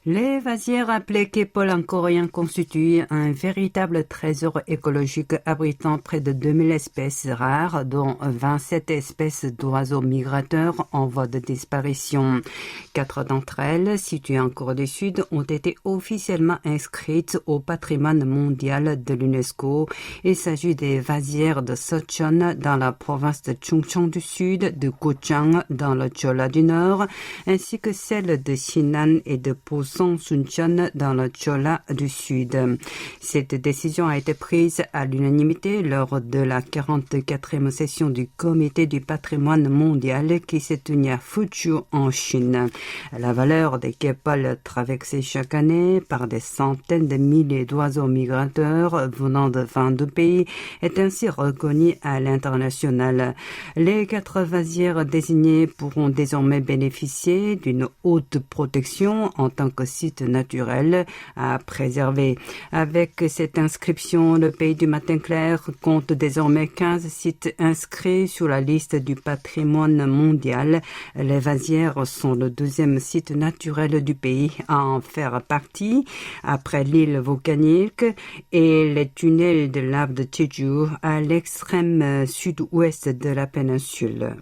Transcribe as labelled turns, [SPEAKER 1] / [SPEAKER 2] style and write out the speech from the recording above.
[SPEAKER 1] Les vasières appelées képol en coréen constituent un véritable trésor écologique abritant près de 2000 espèces rares, dont 27 espèces d'oiseaux migrateurs en voie de disparition. 4 d'entre elles, situées en Corée du Sud, ont été officiellement inscrites au patrimoine mondial de l'UNESCO. Il s'agit des vasières de Socheon dans la province de Chungcheong du Sud, de Gochang dans le Jeolla du Nord, ainsi que celles de Sinan et de Poson Suncheon dans le Jeolla du Sud. Cette décision a été prise à l'unanimité lors de la 44e session du Comité du patrimoine mondial qui s'est tenue à Fuzhou en Chine. La valeur des képols traversés chaque année par des centaines de milliers d'oiseaux migrateurs venant de 22 pays est ainsi reconnue à l'international. Les 4 vasières désignées pourront désormais bénéficier d'une haute protection en tant que site naturel à préserver. Avec cette inscription, le pays du matin clair compte désormais 15 sites inscrits sur la liste du patrimoine mondial. Les vasières sont le 2e site naturel du pays à en faire partie, après l'île volcanique et les tunnels de lave de Jeju à l'extrême sud-ouest de la péninsule.